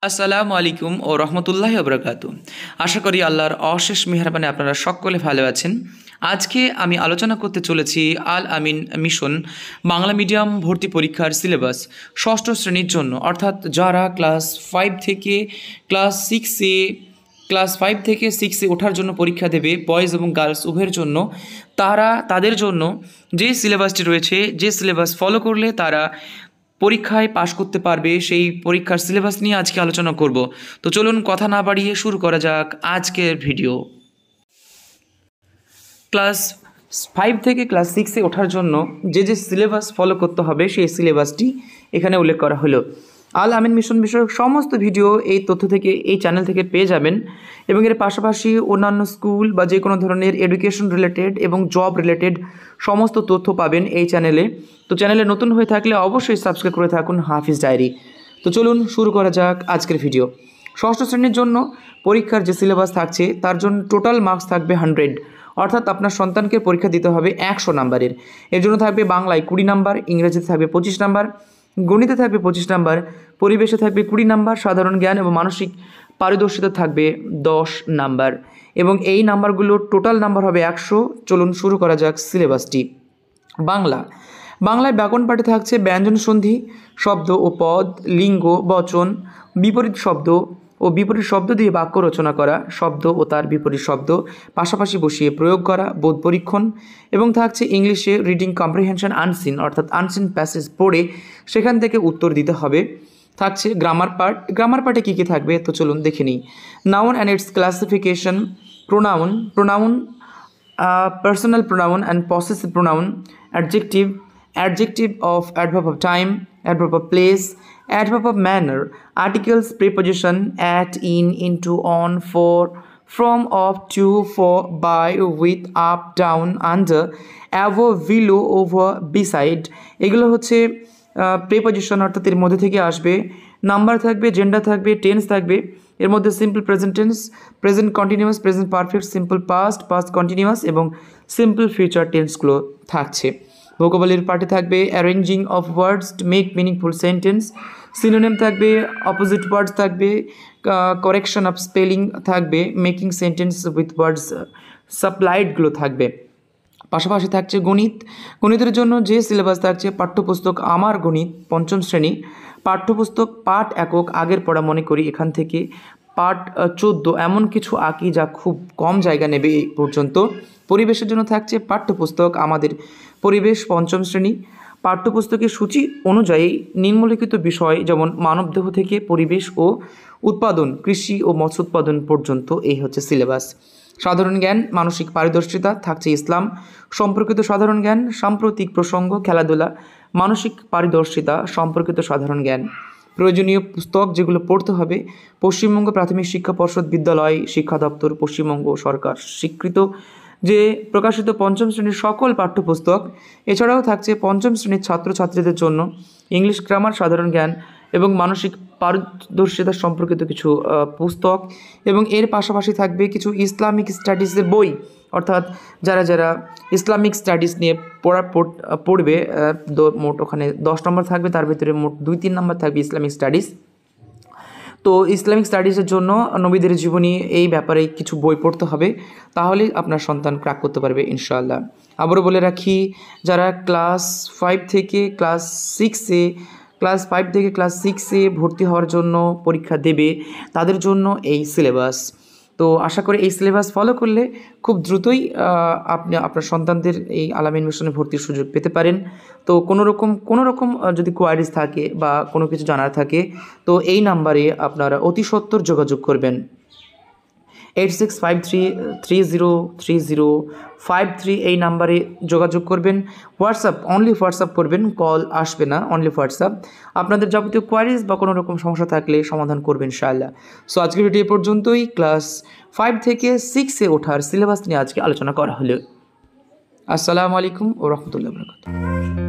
আসসালামু আলাইকুম ও রহমতুল্লাহি ওবরাকাতু। আশা করি আল্লাহর অশেষ মেহেরবানি আপনারা সকলে ভালো আছেন। আজকে আমি আলোচনা করতে চলেছি আল আমিন মিশন বাংলা মিডিয়াম ভর্তি পরীক্ষার সিলেবাস ষষ্ঠ শ্রেণীর জন্য, অর্থাৎ যারা ক্লাস ফাইভ থেকে সিক্সে ওঠার জন্য পরীক্ষা দেবে, বয়েজ এবং গার্লস উভয়ের জন্য, তাদের জন্য যে সিলেবাসটি রয়েছে, যে সিলেবাস ফলো করলে তারা পরীক্ষায় পাশ করতে পারবে, সেই পরীক্ষার সিলেবাস নিয়ে আজকে আলোচনা করব। তো চলুন কথা না বাড়িয়ে শুরু করা যাক আজকের ভিডিও। ক্লাস ফাইভ থেকে ক্লাস সিক্সে ওঠার জন্য যে সিলেবাস ফলো করতে হবে সেই সিলেবাসটি এখানে উল্লেখ করা হলো। আল আমিন মিশন বিষয়ক সমস্ত ভিডিও এই তথ্য থেকে, এই চ্যানেল থেকে পেয়ে যাবেন, এবং এর পাশাপাশি অন্যান্য স্কুল বা যে কোনো ধরনের এডুকেশন রিলেটেড এবং জব রিলেটেড সমস্ত তথ্য পাবেন এই চ্যানেলে। তো চ্যানেলে নতুন হয়ে থাকলে অবশ্যই সাবস্ক্রাইব করে থাকুন হাফিজ ডায়েরি। তো চলুন শুরু করা যাক আজকের ভিডিও। ষষ্ঠ শ্রেণীর জন্য পরীক্ষার যে সিলেবাস থাকছে তার জন্য টোটাল মার্কস থাকবে 100, অর্থাৎ আপনার সন্তানকে পরীক্ষা দিতে হবে 100 নাম্বারের। এর জন্য থাকবে বাংলায় 20 নাম্বার, ইংরেজিতে থাকবে 25 নাম্বার, গণিতে থাকবে 25 নাম্বার, পরিবেশে থাকবে 20 নাম্বার, সাধারণ জ্ঞান এবং মানসিক পারদর্শিতা থাকবে 10 নাম্বার, এবং এই নাম্বারগুলোর টোটাল নাম্বার হবে 100। চলুন শুরু করা যাক সিলেবাসটি। বাংলায় ব্যাকরণ পাঠে থাকছে ব্যঞ্জন সন্ধি, শব্দ ও পদ, লিঙ্গ, বচন, বিপরীত শব্দ ও বিপরীত শব্দ দিয়ে বাক্য রচনা করা, শব্দ ও তার বিপরীত শব্দ পাশাপাশি বসিয়ে প্রয়োগ করা, বোধ পরীক্ষণ, এবং থাকছে ইংলিশে রিডিং কম্প্রিহেনশন আনসিন, অর্থাৎ আনসিন প্যাসেজ পড়ে সেখান থেকে উত্তর দিতে হবে। থাকছে গ্রামার পার্টে কী কী থাকবে তো চলুন দেখে নিই। Noun and it's classification, pronoun, personal pronoun and possessive pronoun, adjective of adverb of time, adverb of place, adverb of manner, articles, preposition, at, in, into, on, for, from, of, to, for, by, with, up, down, under, above, below, over, beside, এগুলো হচ্ছে preposition, অর্থাৎ এর মধ্যে থেকে আসবে। Number থাকবে, gender থাকবে, tense থাকবে। এর মধ্যে simple present tense, present continuous, present perfect, simple past, past continuous এবং সিম্পল ফিউচার টেন্সগুলো থাকছে। ভোকাবুলারি পার্টে থাকবে arranging of words to make meaningful sentence, synonym থাকবে, অপোজিট ওয়ার্ডস থাকবে, কারেকশন অফ স্পেলিং থাকবে, মেকিং সেন্টেন্স উইথ ওয়ার্ডস সাপ্লাইডগুলো থাকবে। পাশাপাশি থাকছে গণিতের জন্য যে সিলেবাস থাকছে পাঠ্যপুস্তক আমার গণিত পঞ্চম শ্রেণী, পাঠ্যপুস্তক পাঠ একক আগের পড়া মনে করি এখান থেকে পাঠ 14 এমন কিছু আঁকি যা খুব কম জায়গা নেবে এই পর্যন্ত। পরিবেশের জন্য থাকছে পাঠ্যপুস্তক আমাদের পরিবেশ পঞ্চম শ্রেণী, পাঠ্যপুস্তকের সূচি অনুযায়ী নিম্নলিখিত বিষয় যেমন মানবদেহ থেকে পরিবেশ ও উৎপাদন, কৃষি ও মৎস্য উৎপাদন পর্যন্ত এই হচ্ছে সিলেবাস। সাধারণ জ্ঞান, মানসিক পারদর্শিতা থাকছে ইসলাম সম্পর্কিত সাধারণ জ্ঞান, সাম্প্রতিক প্রসঙ্গ, খেলাধুলা, মানসিক পারদর্শিতা সম্পর্কিত সাধারণ জ্ঞান। প্রয়োজনীয় পুস্তক যেগুলো পড়তে হবে, পশ্চিমবঙ্গ প্রাথমিক শিক্ষা পর্ষদ বিদ্যালয় শিক্ষা দপ্তর, পশ্চিমবঙ্গ সরকার স্বীকৃত যে প্রকাশিত পঞ্চম শ্রেণীর সকল পাঠ্যপুস্তক। এছাড়াও থাকছে পঞ্চম শ্রেণীর ছাত্রছাত্রীদের জন্য ইংলিশ গ্রামার, সাধারণ জ্ঞান এবং মানসিক পারদর্শিতা সম্পর্কিত কিছু পুস্তক, এবং এর পাশাপাশি থাকবে কিছু ইসলামিক স্টাডিজের বই, অর্থাৎ যারা ইসলামিক স্টাডিজ নিয়ে পড়বে, মোট ওখানে 10 নম্বর থাকবে, তার ভিতরে মোট 2-3 নম্বর থাকবে ইসলামিক স্টাডিজ। তো ইসলামিক স্টাডিজের জন্য নবীদের জীবনী এই ব্যাপারে কিছু বই পড়তে হবে, তাহলে আপনার সন্তান ক্র্যাক করতে পারবে ইনশাআল্লাহ। আবারও বলে রাখি, যারা ক্লাস ফাইভ থেকে ক্লাস সিক্সে ভর্তি হওয়ার জন্য পরীক্ষা দেবে তাদের জন্য এই সিলেবাস। তো আশা করি এই সিলেবাস ফলো করলে খুব দ্রুতই আপনি আপনার সন্তানদের এই আল আমিন মিশনে ভর্তির সুযোগ পেতে পারেন। তো কোনো রকম যদি কোয়ারিজ থাকে বা কোনো কিছু জানার থাকে তো এই নাম্বারে আপনারা অতি সত্বর যোগাযোগ করবেন। 8653030353 এই নাম্বারে যোগাযোগ করবেন। অনলি হোয়াটসঅ্যাপ করবেন, কল আসবে না, অনলি হোয়াটসঅ্যাপ। আপনাদের যাবতীয় কোয়ারিজ বা কোনো রকম সমস্যা থাকলে সমাধান করবেন ইনশাআল্লাহ। সো আজকের ভিডিও পর্যন্তই। ক্লাস 5 থেকে 6-এ ওঠার সিলেবাস নিয়ে আজকে আলোচনা করা হলো। আসসালামু আলাইকুম ও রহমতুল্লাহি ওয়া বারাকাতুহু।